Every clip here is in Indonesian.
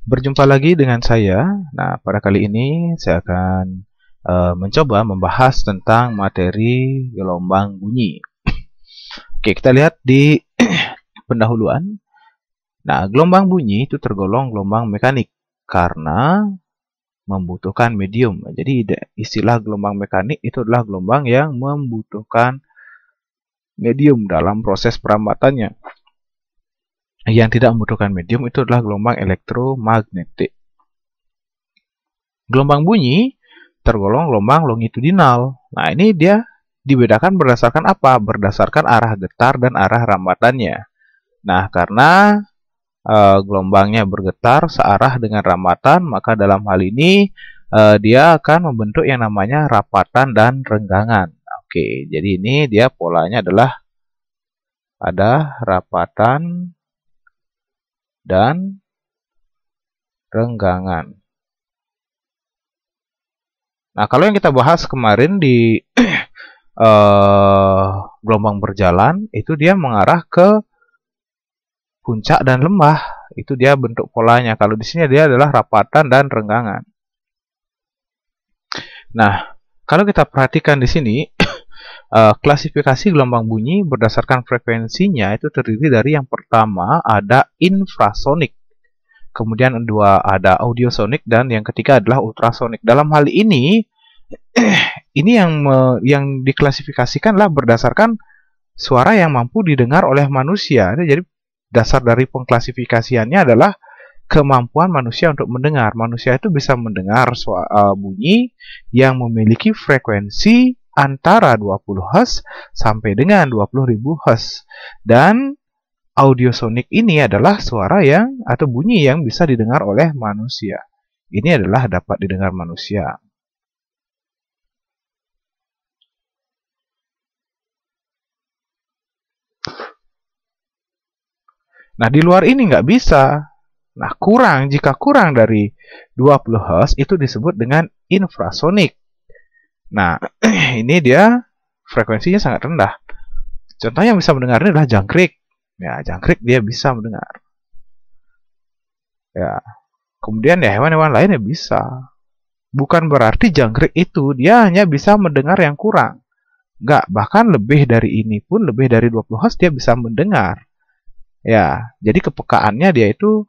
Berjumpa lagi dengan saya. Nah, pada kali ini saya akan mencoba membahas tentang materi gelombang bunyi. Oke, kita lihat di pendahuluan. Nah, gelombang bunyi itu tergolong gelombang mekanik karena membutuhkan medium. Jadi istilah gelombang mekanik itu adalah gelombang yang membutuhkan medium dalam proses perambatannya. Yang tidak membutuhkan medium itu adalah gelombang elektromagnetik. Gelombang bunyi tergolong gelombang longitudinal. Nah, ini dia dibedakan berdasarkan apa? Berdasarkan arah getar dan arah rambatannya. Nah, karena gelombangnya bergetar searah dengan rambatan, maka dalam hal ini dia akan membentuk yang namanya rapatan dan renggangan. Oke, jadi ini dia polanya adalah ada rapatan dan renggangan. Nah, kalau yang kita bahas kemarin di gelombang berjalan, itu dia mengarah ke puncak dan lembah. Itu dia bentuk polanya. Kalau di sini dia adalah rapatan dan renggangan. Nah, kalau kita perhatikan di sini, klasifikasi gelombang bunyi berdasarkan frekuensinya itu terdiri dari yang pertama ada infrasonik, kemudian kedua ada audiosonik, dan yang ketiga adalah ultrasonik. Dalam hal ini, ini yang diklasifikasikanlah berdasarkan suara yang mampu didengar oleh manusia. Jadi dasar dari pengklasifikasiannya adalah kemampuan manusia untuk mendengar. Manusia itu bisa mendengar bunyi yang memiliki frekuensi antara 20 Hz sampai dengan 20.000 Hz. Dan audiosonik ini adalah suara atau bunyi yang bisa didengar oleh manusia. Ini adalah dapat didengar manusia. Nah, di luar ini nggak bisa. Nah, jika kurang dari 20 Hz itu disebut dengan infrasonik. Nah, ini dia frekuensinya sangat rendah. Contoh yang bisa mendengar ini adalah jangkrik. Ya, jangkrik dia bisa mendengar. Ya. Kemudian ya hewan-hewan lainnya bisa. Bukan berarti jangkrik itu dia hanya bisa mendengar yang kurang. Enggak, bahkan lebih dari ini pun, lebih dari 20 Hz dia bisa mendengar. Ya, jadi kepekaannya dia itu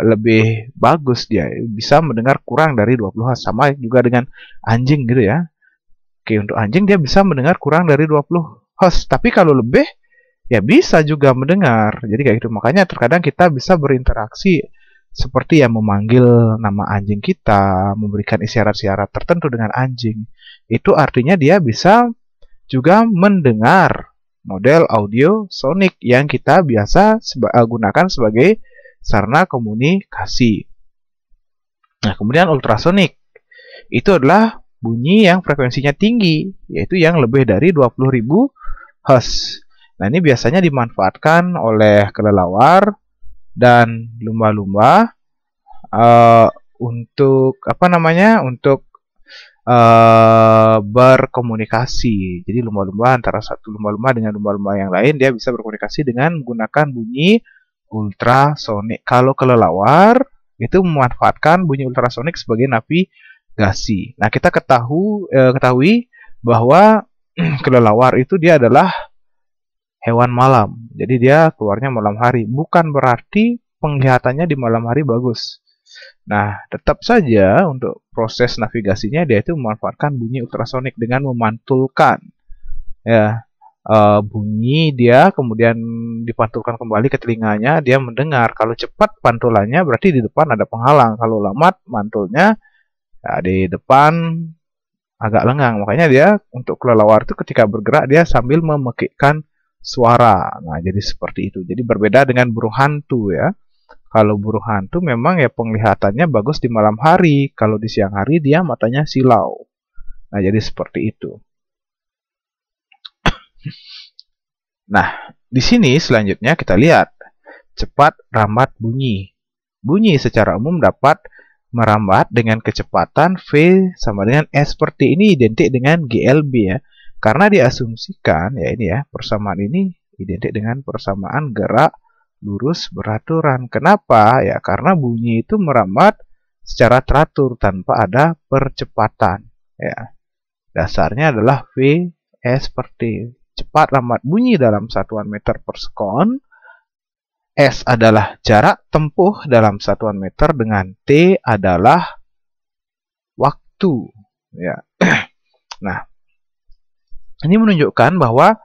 lebih bagus, dia bisa mendengar kurang dari 20 Hz. Sama juga dengan anjing gitu ya. Oke, untuk anjing dia bisa mendengar kurang dari 20 Hz. Tapi kalau lebih, ya bisa juga mendengar. Jadi kayak gitu. Makanya terkadang kita bisa berinteraksi seperti yang memanggil nama anjing kita, memberikan isyarat-isyarat tertentu dengan anjing. Itu artinya dia bisa juga mendengar model audio sonik yang kita biasa gunakan sebagai sarana komunikasi. Nah, kemudian ultrasonik. Itu adalah bunyi yang frekuensinya tinggi, yaitu yang lebih dari 20.000 Hz. Nah, ini biasanya dimanfaatkan oleh kelelawar dan lumba-lumba untuk untuk berkomunikasi. Jadi lumba-lumba antara satu lumba-lumba dengan lumba-lumba yang lain dia bisa berkomunikasi dengan menggunakan bunyi ultrasonik. Kalau kelelawar itu memanfaatkan bunyi ultrasonik sebagai navigasi. Nah, kita ketahui bahwa kelelawar itu dia adalah hewan malam. Jadi dia keluarnya malam hari. Bukan berarti penglihatannya di malam hari bagus. Nah, tetap saja untuk proses navigasinya dia itu memanfaatkan bunyi ultrasonik dengan memantulkan bunyi dia, kemudian dipantulkan kembali ke telinganya, dia mendengar. Kalau cepat pantulannya berarti di depan ada penghalang. Kalau lambat mantulnya di depan agak lengang. Makanya dia untuk kelelawar itu ketika bergerak dia sambil memekikkan suara. Nah, jadi seperti itu. Jadi berbeda dengan burung hantu ya. Kalau burung hantu memang ya penglihatannya bagus di malam hari. Kalau di siang hari dia matanya silau. Nah, jadi seperti itu. Nah, di sini selanjutnya kita lihat cepat rambat bunyi. Bunyi secara umum dapat merambat dengan kecepatan V sama dengan S seperti ini identik dengan GLB ya. Karena diasumsikan ya ini ya, persamaan ini identik dengan persamaan gerak lurus beraturan. Kenapa? Ya karena bunyi itu merambat secara teratur tanpa ada percepatan. Ya, dasarnya adalah V seperti cepat lambat bunyi dalam satuan meter per sekon. S adalah jarak tempuh dalam satuan meter dengan T adalah waktu. Ya. Nah, ini menunjukkan bahwa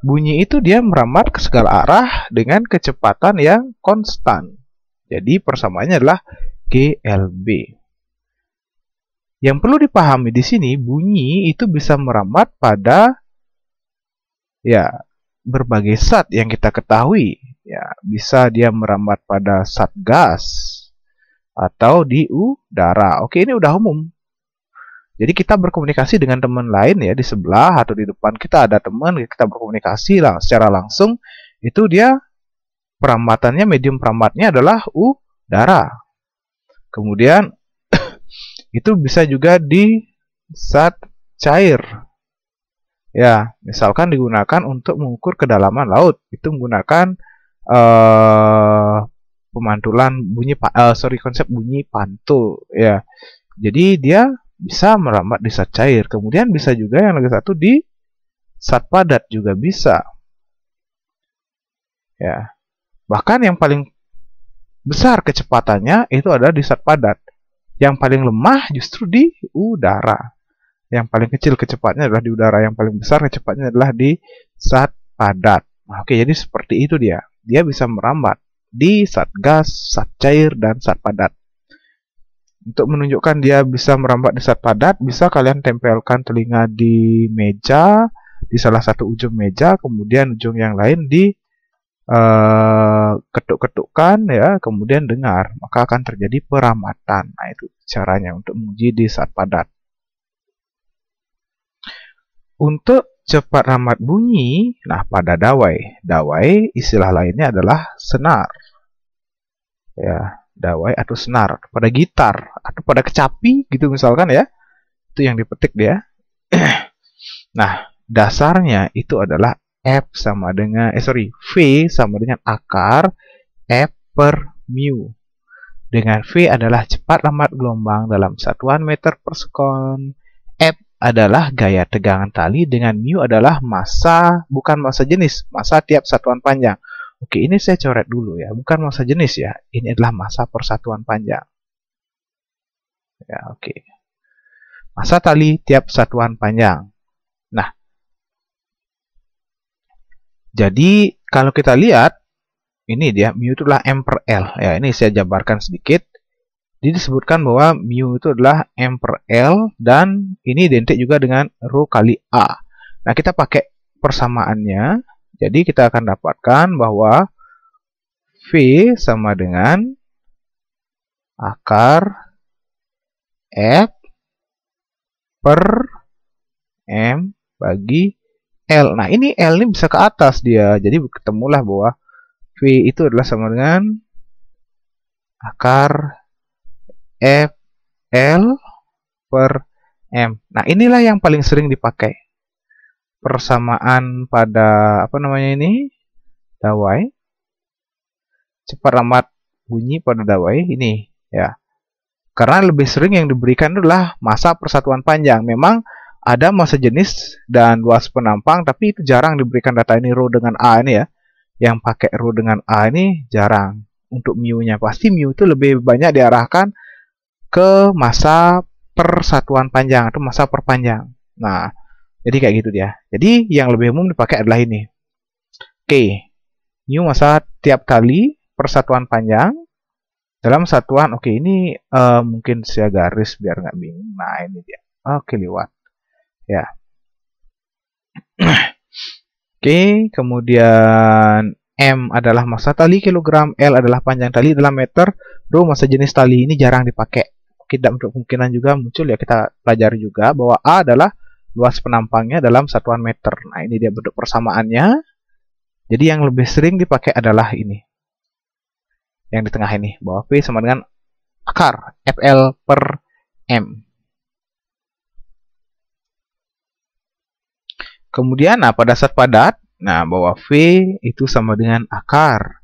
bunyi itu dia merambat ke segala arah dengan kecepatan yang konstan. Jadi persamaannya adalah GLB. Yang perlu dipahami di sini, bunyi itu bisa merambat pada berbagai zat yang kita ketahui. Ya, bisa dia merambat pada zat gas atau di udara. Oke, ini udah umum. Jadi kita berkomunikasi dengan teman lain ya di sebelah atau di depan kita ada teman, kita berkomunikasi secara langsung, itu dia perambatannya, medium perambatnya adalah udara. Kemudian itu bisa juga di zat cair. Ya, misalkan digunakan untuk mengukur kedalaman laut, itu menggunakan pemantulan bunyi konsep bunyi pantul ya. Jadi dia bisa merambat di zat cair. Kemudian bisa juga yang lagi satu di zat padat juga bisa. Ya. Bahkan yang paling besar kecepatannya itu adalah di zat padat. Yang paling lemah justru di udara. Yang paling kecil kecepatannya adalah di udara, yang paling besar kecepatannya adalah di zat padat. Nah, oke, jadi seperti itu dia. Dia bisa merambat di zat gas, zat cair, dan zat padat. Untuk menunjukkan dia bisa merambat di zat padat, bisa kalian tempelkan telinga di meja, di salah satu ujung meja, kemudian ujung yang lain di ketuk-ketukkan ya, kemudian dengar, maka akan terjadi perambatan. Nah, itu caranya untuk menguji di zat padat. Untuk cepat rambat bunyi, nah pada dawai. Dawai istilah lainnya adalah senar. Ya, dawai atau senar. Pada gitar atau pada kecapi gitu misalkan ya. Itu yang dipetik dia. Nah, dasarnya itu adalah F sama dengan V sama dengan akar F per mu. Dengan V adalah cepat lambat gelombang dalam satuan meter per sekon. F adalah gaya tegangan tali, dengan mu adalah massa, bukan massa jenis, massa tiap satuan panjang. Oke, ini saya coret dulu ya, bukan massa jenis ya, ini adalah massa per satuan panjang. Ya, oke. Massa tali tiap satuan panjang. Nah, jadi kalau kita lihat, ini dia, mu itu adalah M per L. Ya, ini saya jabarkan sedikit. Jadi disebutkan bahwa mu itu adalah M per L dan ini identik juga dengan rho kali A. Nah, kita pakai persamaannya. Jadi kita akan dapatkan bahwa V sama dengan akar F per M bagi L. Nah, ini L ini bisa ke atas dia. Jadi ketemulah bahwa V itu adalah sama dengan akar F L per M. Nah, inilah yang paling sering dipakai. Persamaan pada ini? Dawai. Cepat lambat bunyi pada dawai ini ya. Karena lebih sering yang diberikan adalah massa persatuan panjang. Memang ada massa jenis dan luas penampang, tapi itu jarang diberikan data ini rho dengan A ini ya. Yang pakai rho dengan A ini jarang. Untuk mu-nya pasti mu itu lebih banyak diarahkan ke massa per satuan panjang atau massa per panjang. Nah, jadi kayak gitu dia. Jadi yang lebih umum dipakai adalah ini. Oke, mu massa tiap tali per satuan panjang dalam satuan. Oke, ini mungkin saya garis biar nggak bingung. Nah, ini dia. Oke, lewat. Ya. Oke, kemudian M adalah massa tali kilogram, L adalah panjang tali dalam meter, rho massa jenis tali. Ini jarang dipakai. Tidak untuk kemungkinan juga muncul ya, kita pelajari juga bahwa A adalah luas penampangnya dalam satuan meter. Nah, ini dia bentuk persamaannya. Jadi yang lebih sering dipakai adalah ini. Yang di tengah ini, bahwa V sama dengan akar FL per M. Kemudian pada zat padat, nah bahwa V itu sama dengan akar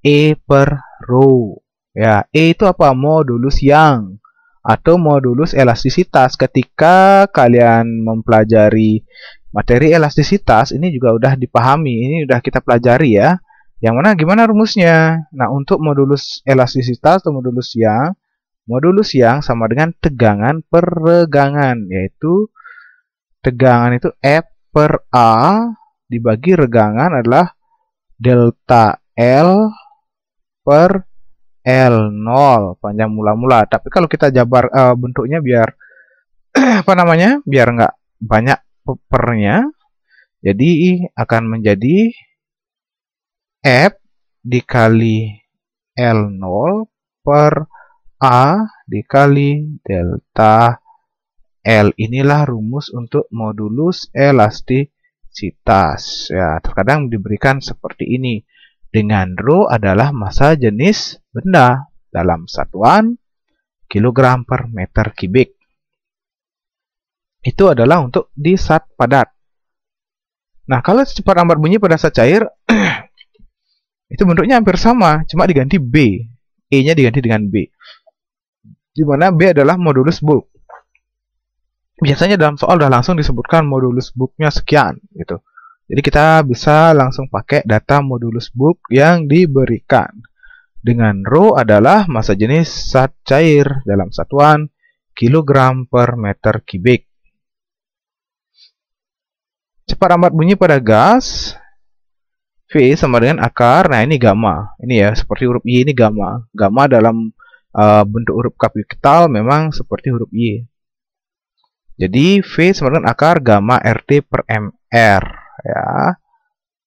E per row. Ya, E itu apa? Modulus yang atau modulus elastisitas. Ketika kalian mempelajari materi elastisitas, ini juga udah dipahami, ini udah kita pelajari ya. Yang mana gimana rumusnya? Nah, untuk modulus elastisitas atau modulus yang sama dengan tegangan per regangan, yaitu tegangan itu F per A dibagi regangan adalah delta L per L0 panjang mula-mula. Tapi kalau kita jabar bentuknya biar apa namanya? Biar nggak banyak pernya. Jadi akan menjadi F dikali L0 per A dikali delta L. Inilah rumus untuk modulus elastisitas. Ya, terkadang diberikan seperti ini. Dengan Rho adalah massa jenis benda dalam satuan kilogram per meter kubik. Itu adalah untuk di zat padat. Nah, kalau secepat lambat bunyi pada zat cair, itu bentuknya hampir sama, cuma diganti B. E-nya diganti dengan B. Di mana B adalah modulus bulk. Biasanya dalam soal udah langsung disebutkan modulus bulknya sekian, gitu. Jadi kita bisa langsung pakai data modulus bulk yang diberikan. Dengan Rho adalah massa jenis zat cair dalam satuan kilogram per meter kubik. Cepat lambat bunyi pada gas, V sama dengan akar, nah ini gamma. Ini ya, seperti huruf Y ini gamma. Gamma dalam bentuk huruf kapital memang seperti huruf Y. Jadi V sama dengan akar gamma RT per MR. Ya,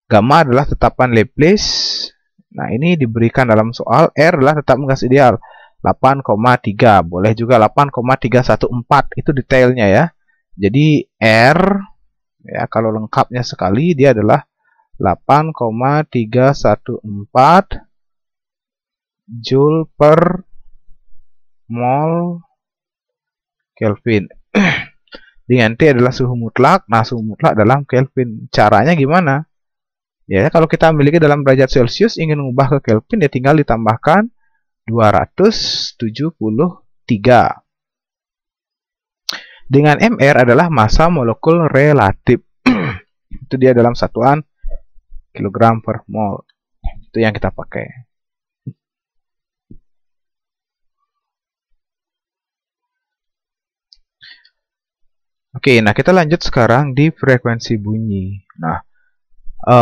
gamma adalah tetapan Laplace. Nah, ini diberikan dalam soal R adalah tetapan gas ideal 8,3. Boleh juga 8,314. Itu detailnya ya. Jadi R ya, kalau lengkapnya sekali dia adalah 8,314 Joule per mol Kelvin. Dengan T adalah suhu mutlak. Nah, suhu mutlak dalam Kelvin. Caranya gimana? Ya, kalau kita memiliki dalam derajat Celcius ingin mengubah ke Kelvin, ya tinggal ditambahkan 273. Dengan MR adalah massa molekul relatif. Itu dia dalam satuan kilogram per mol. Itu yang kita pakai. Oke, nah kita lanjut sekarang di frekuensi bunyi. Nah,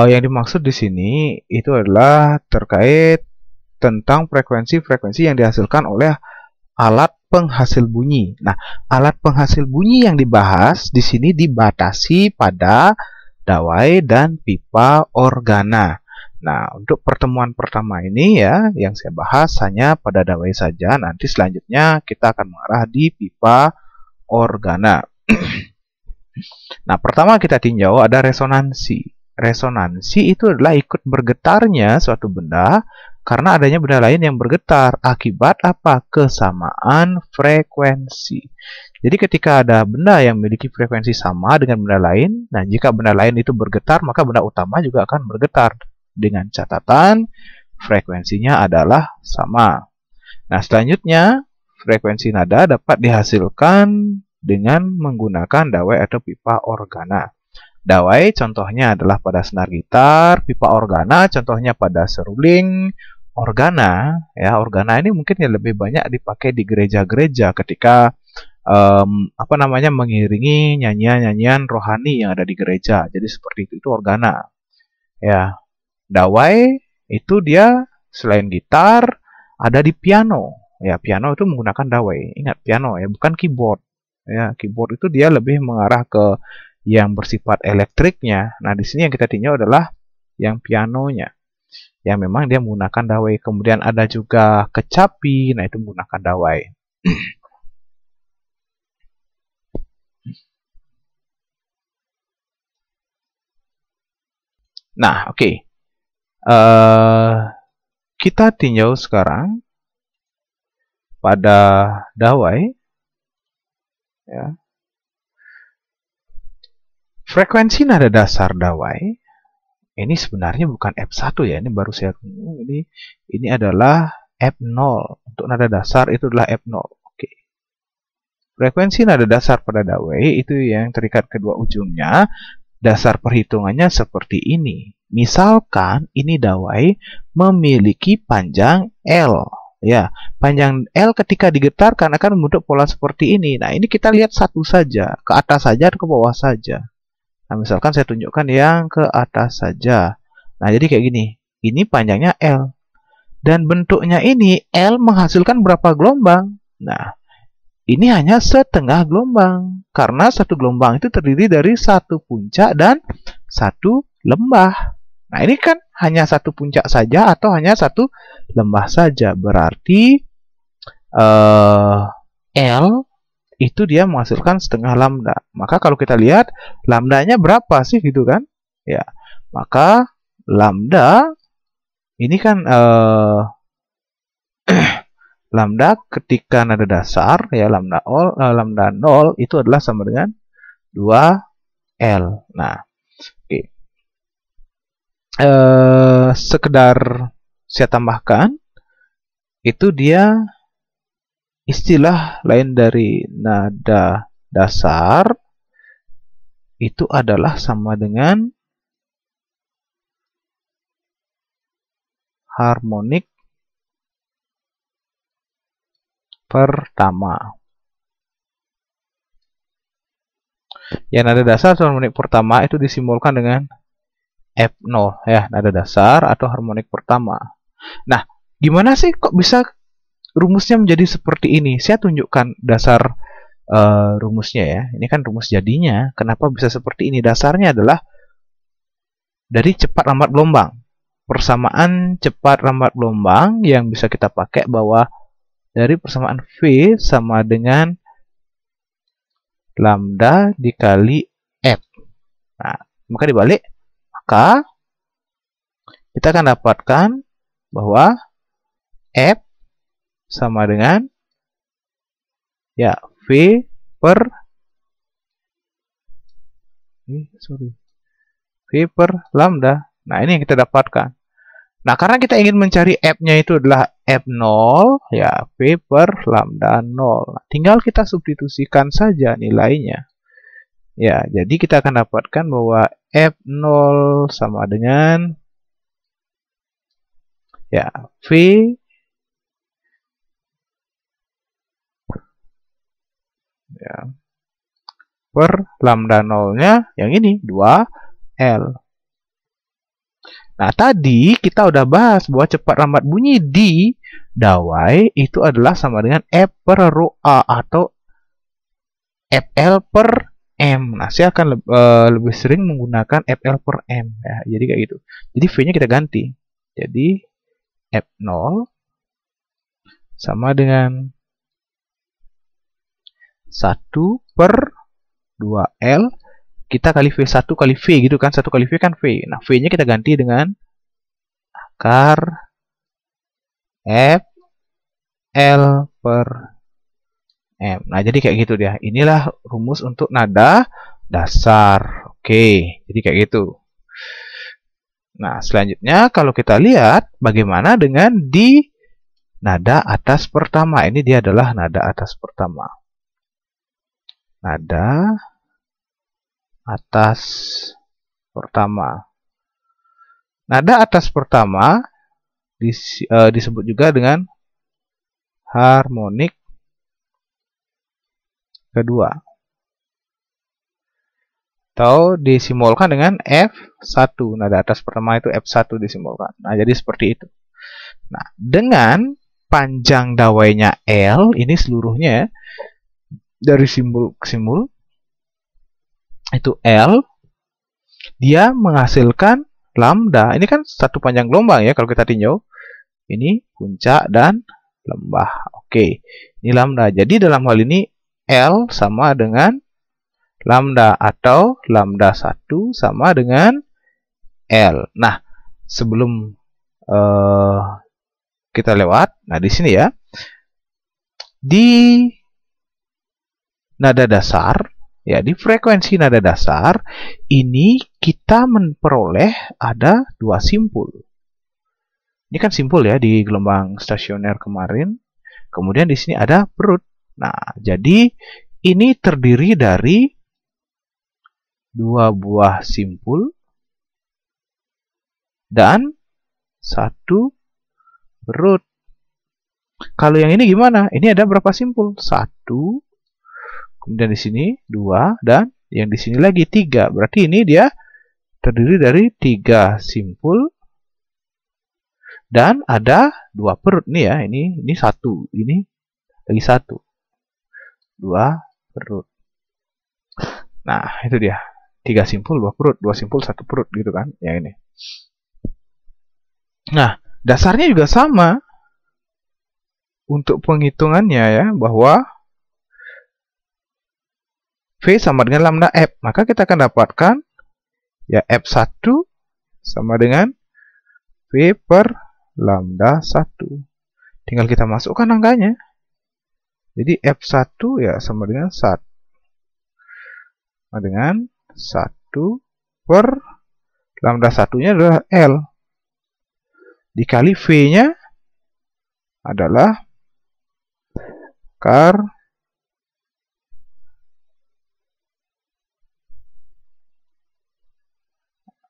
yang dimaksud di sini itu adalah terkait tentang frekuensi-frekuensi yang dihasilkan oleh alat penghasil bunyi. Nah, alat penghasil bunyi yang dibahas di sini dibatasi pada dawai dan pipa organa. Nah, untuk pertemuan pertama ini ya, yang saya bahas hanya pada dawai saja. Nanti selanjutnya kita akan mengarah di pipa organa. Nah, pertama kita tinjau ada resonansi. Resonansi itu adalah ikut bergetarnya suatu benda karena adanya benda lain yang bergetar. Akibat apa? Kesamaan frekuensi. Jadi ketika ada benda yang memiliki frekuensi sama dengan benda lain, nah jika benda lain itu bergetar, maka benda utama juga akan bergetar. Dengan catatan frekuensinya adalah sama. Nah, selanjutnya frekuensi nada dapat dihasilkan dengan menggunakan dawai atau pipa organa. Dawai contohnya adalah pada senar gitar, pipa organa contohnya pada seruling. Organa, ya organa ini mungkin yang lebih banyak dipakai di gereja-gereja ketika mengiringi nyanyian-nyanyian rohani yang ada di gereja. Jadi seperti itu organa. Ya, dawai itu dia selain gitar ada di piano. Ya, piano itu menggunakan dawai. Ingat piano ya, bukan keyboard. Ya, keyboard itu dia lebih mengarah ke yang bersifat elektriknya. Nah, di sini yang kita tinjau adalah yang pianonya. Yang memang dia menggunakan dawai. Kemudian ada juga kecapi, nah itu menggunakan dawai. Nah, oke. Kita tinjau sekarang pada dawai. Ya. Frekuensi nada dasar dawai Ini sebenarnya bukan F1 ya, ini baru saya ini adalah F0. Untuk nada dasar itu adalah F0. Oke. Frekuensi nada dasar pada dawai itu yang terikat kedua ujungnya. Dasar perhitungannya seperti ini. Misalkan ini dawai memiliki panjang L. Ya, panjang L ketika digetarkan akan membentuk pola seperti ini. Nah, ini kita lihat satu saja, ke atas saja atau ke bawah saja. Nah, misalkan saya tunjukkan yang ke atas saja. Nah, jadi kayak gini. Ini panjangnya L. Dan bentuknya ini, L menghasilkan berapa gelombang? Nah, ini hanya setengah gelombang. Karena satu gelombang itu terdiri dari satu puncak dan satu lembah. Nah, ini kan hanya satu puncak saja atau hanya satu lembah saja. Berarti L itu dia menghasilkan setengah lambda. Maka kalau kita lihat lambdanya berapa sih gitu kan? Ya, maka lambda ini kan lambda ketika nada dasar ya lambda 0 itu adalah sama dengan 2L. Nah, oke. Sekedar saya tambahkan itu dia istilah lain dari nada dasar itu adalah sama dengan harmonik pertama. Ya, nada dasar atau harmonik pertama itu disimbolkan dengan F0 ya, nada dasar atau harmonik pertama. Nah, gimana sih kok bisa rumusnya menjadi seperti ini? Saya tunjukkan dasar rumusnya ya. Ini kan rumus jadinya. Kenapa bisa seperti ini? Dasarnya adalah dari cepat lambat gelombang. Persamaan cepat lambat gelombang yang bisa kita pakai bahwa dari persamaan V sama dengan lambda dikali F. Nah, maka dibalik, maka kita akan dapatkan bahwa F sama dengan ya V per V per lambda. Nah, ini yang kita dapatkan. Nah, karena kita ingin mencari F-nya itu adalah F0, ya V per lambda 0. Nah, tinggal kita substitusikan saja nilainya. Ya, jadi kita akan dapatkan bahwa F0 sama dengan ya V ya, per lambda 0-nya yang ini 2L. Nah, tadi kita udah bahas bahwa cepat lambat bunyi di dawai itu adalah sama dengan F per rho A atau FL per M. Nah, saya akan lebih sering menggunakan FL per M. Ya, jadi kayak gitu. Jadi V-nya kita ganti. Jadi F0 sama dengan 1 per 2L kita kali V1 kali V gitu kan. 1 kali V kan V. Nah, V-nya kita ganti dengan akar FL per M. Nah, jadi kayak gitu dia. Inilah rumus untuk nada dasar. Oke, jadi kayak gitu. Nah, selanjutnya kalau kita lihat bagaimana dengan di nada atas pertama. Ini dia adalah nada atas pertama. Nada atas pertama. Nada atas pertama disebut juga dengan harmonik kedua. Atau disimbolkan dengan F1. Nada atas pertama itu F1 disimbolkan. Nah, jadi seperti itu. Nah, dengan panjang dawainya L, ini seluruhnya dari simbol ke simbol itu L, dia menghasilkan lambda. Ini kan satu panjang gelombang ya kalau kita tinjau. Ini puncak dan lembah. Oke, ini lambda. Jadi dalam hal ini L sama dengan lambda atau lambda 1 sama dengan L. Nah, sebelum kita lewat, nah di sini ya, di nada dasar Ya, di frekuensi nada dasar ini kita memperoleh ada dua simpul. Ini kan simpul ya di gelombang stasioner kemarin. Kemudian di sini ada perut. Nah, jadi ini terdiri dari dua buah simpul dan satu perut. Kalau yang ini gimana? Ini ada berapa simpul? Satu. Kemudian di sini 2 dan yang di sini lagi 3. Berarti ini dia terdiri dari 3 simpul dan ada 2 perut nih ya. Ini 1, ini lagi 1. 2 perut. Nah, itu dia. 3 simpul, 2 perut, 2 simpul, 1 perut gitu kan. Yang ini. Nah, dasarnya juga sama untuk penghitungannya ya, bahwa V sama dengan lambda F. Maka kita akan dapatkan ya F1 sama dengan V per lambda 1. Tinggal kita masukkan angkanya. Jadi F1 ya sama dengan 1. Sama dengan 1 per lambda 1-nya adalah L. Dikali V-nya adalah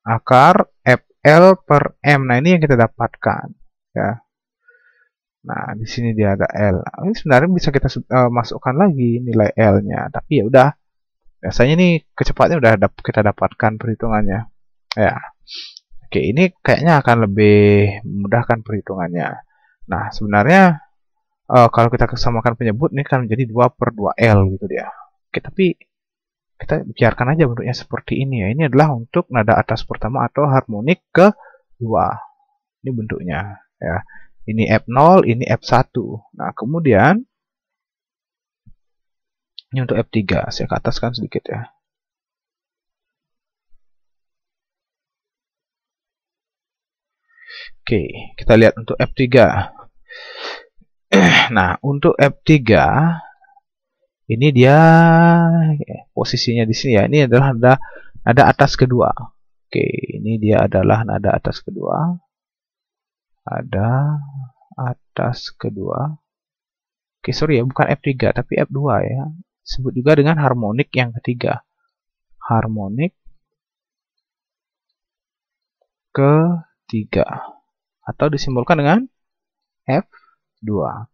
akar FL per M. Nah, ini yang kita dapatkan ya. Nah, di sini dia ada L. Ini sebenarnya bisa kita masukkan lagi nilai L-nya, tapi ya udah. Biasanya ini kecepatannya udah kita dapatkan perhitungannya. Ya. Oke, ini kayaknya akan lebih memudahkan perhitungannya. Nah, sebenarnya kalau kita kesamakan penyebut ini kan menjadi 2 per 2L gitu dia. Oke, tapi kita biarkan aja bentuknya seperti ini ya. Ini adalah untuk nada atas pertama atau harmonik kedua. Ini bentuknya ya. Ini F0, ini F1. Nah, kemudian ini untuk F3. Saya ke ataskan sedikit ya. Oke, kita lihat untuk F3. Nah, untuk F3 ini dia posisinya di sini ya. Ini adalah nada atas kedua. Oke, ini dia adalah nada atas kedua. Ada atas kedua. Oke, sorry ya, bukan F3 tapi F2 ya. Disebut juga dengan harmonik yang ketiga. Harmonik ketiga. Atau disimbolkan dengan F2.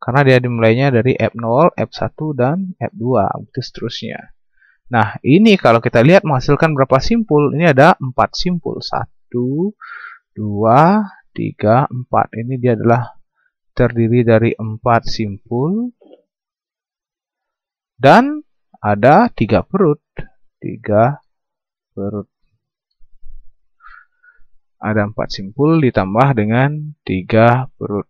Karena dia dimulainya dari F0, F1, dan F2, begitu seterusnya. Nah, ini kalau kita lihat menghasilkan berapa simpul? Ini ada 4 simpul. 1, 2, 3, 4. Ini dia adalah terdiri dari 4 simpul. Dan ada 3 perut. 3 perut. Ada 4 simpul ditambah dengan 3 perut.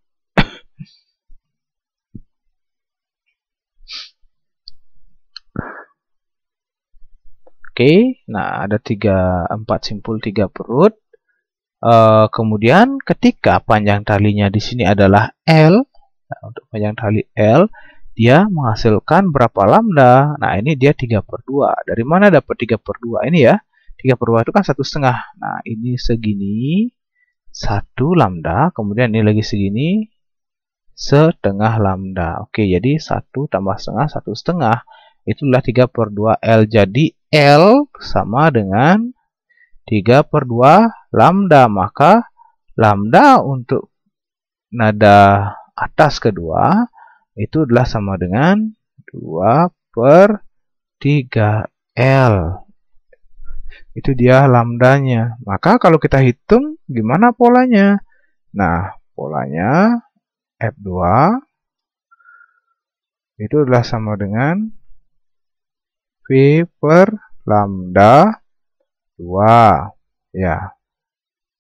Oke, nah ada 4 simpul 3 perut. Kemudian ketika panjang talinya di sini adalah L, nah, untuk panjang tali L, dia menghasilkan berapa lambda? Nah, ini dia 3/2. Dari mana dapat 3/2? Ini ya, 3/2 itu kan 1/2. Nah, ini segini, 1 lambda, kemudian ini lagi segini, setengah lambda. Oke, jadi 1 tambah setengah, 1/2. Itulah 3/2 L. Jadi L sama dengan 3/2 lambda. Maka lambda untuk nada atas kedua itu adalah sama dengan 2/3L. Itu dia lambdanya. Maka kalau kita hitung, gimana polanya? Nah, polanya F2 itu adalah sama dengan V per lambda 2. Ya,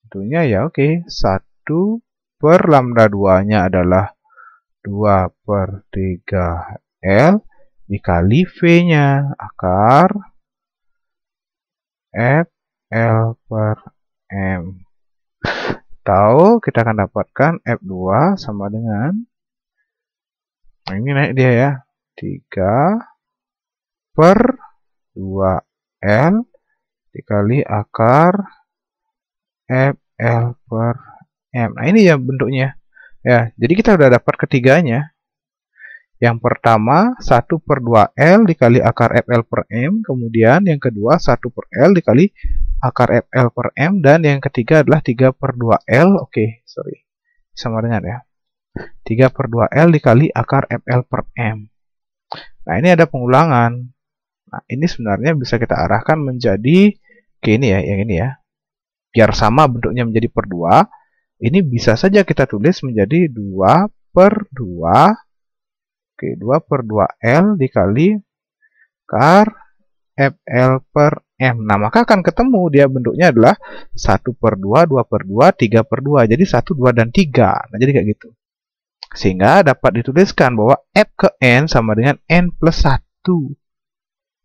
tentunya ya oke. 1 per lambda 2-nya adalah 2/3L dikali V-nya, akar FL per M. Tahu kita akan dapatkan F2 sama dengan, nah ini naik dia ya, 3 per 2L dikali akar FL per M. Nah, ini ya bentuknya. Ya, jadi kita udah dapat ketiganya. Yang pertama 1 per 2L dikali akar FL per M. Kemudian yang kedua 1 per L dikali akar FL per M. Dan yang ketiga adalah 3 per 2L. Oke, sorry. Sama dengan ya. 3 per 2L dikali akar FL per M. Nah, ini ada pengulangan. Nah, ini sebenarnya bisa kita arahkan menjadi kayak ini ya, yang ini ya. Biar sama bentuknya menjadi per 2. Ini bisa saja kita tulis menjadi 2 per 2. Oke, 2 per 2L dikali akar FL per M. Nah, maka akan ketemu dia bentuknya adalah 1 per 2, 2 per 2, 3 per 2. Jadi 1, 2, dan 3. Nah, jadi kayak gitu. Sehingga dapat dituliskan bahwa F ke N sama dengan N plus 1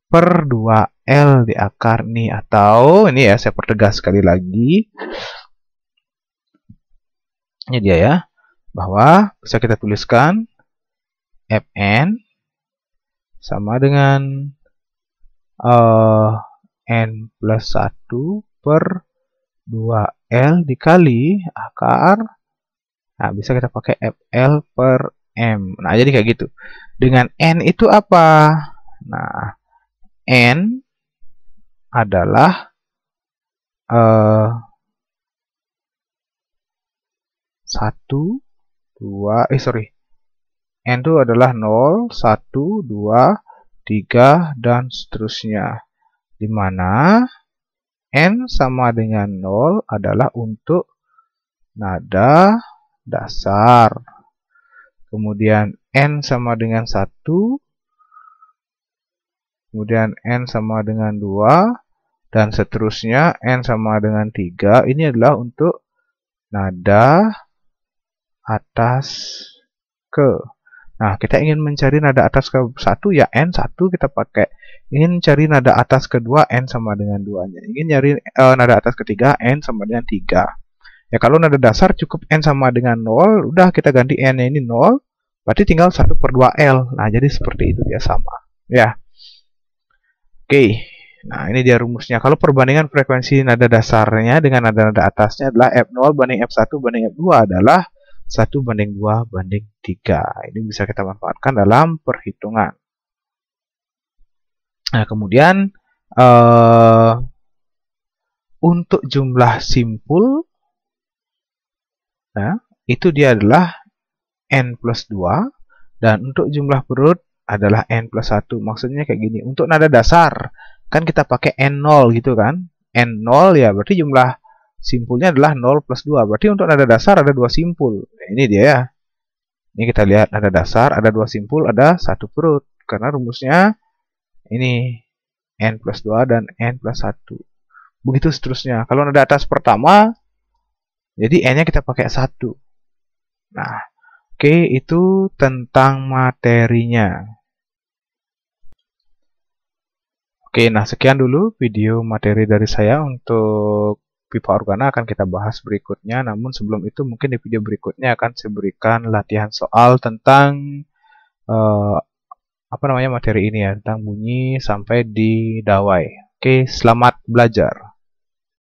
per 2L di akar nih. Atau, ini ya saya pertegas sekali lagi. Ini dia ya. Bahwa bisa kita tuliskan Fn sama dengan N plus 1 per 2L dikali akar. Nah, bisa kita pakai FL per M. Nah, jadi kayak gitu. Dengan N itu apa? Nah, N adalah 1, 2, N itu adalah 0, 1, 2, 3, dan seterusnya. Di mana N sama dengan 0 adalah untuk nada dasar. Kemudian N sama dengan 1. Kemudian N sama dengan 2. Dan seterusnya N sama dengan 3. Ini adalah untuk nada atas ke. Nah, kita ingin mencari nada atas ke 1 ya N1 kita pakai. Ingin cari nada atas kedua N sama dengan 2-nya. Ingin nyari nada atas ketiga N sama dengan 3. Ya, kalau nada dasar cukup N sama dengan 0, udah kita ganti N-nya ini 0, berarti tinggal 1 per 2L. Nah, jadi seperti itu dia sama. Ya. Oke. Nah, ini dia rumusnya. Kalau perbandingan frekuensi nada dasarnya dengan nada-nada atasnya adalah F0 banding F1 banding F2 adalah 1 banding 2 banding 3. Ini bisa kita manfaatkan dalam perhitungan. Nah, kemudian untuk jumlah simpul, nah, itu dia adalah N plus 2. Dan untuk jumlah perut adalah N plus 1. Maksudnya kayak gini. Untuk nada dasar, kan kita pakai N0 gitu kan. N0 ya berarti jumlah simpulnya adalah 0 plus 2. Berarti untuk nada dasar ada 2 simpul. Nah, ini dia ya. Ini kita lihat nada dasar ada 2 simpul, ada 1 perut. Karena rumusnya ini N plus 2 dan N plus 1. Begitu seterusnya. Kalau nada atas pertama, jadi N-nya kita pakai 1. Nah, oke, itu tentang materinya. Oke, nah sekian dulu video materi dari saya untuk pipa organa. Akan kita bahas berikutnya. Namun sebelum itu mungkin di video berikutnya akan saya berikan latihan soal tentang materi ini ya, tentang bunyi sampai di dawai. Oke, selamat belajar.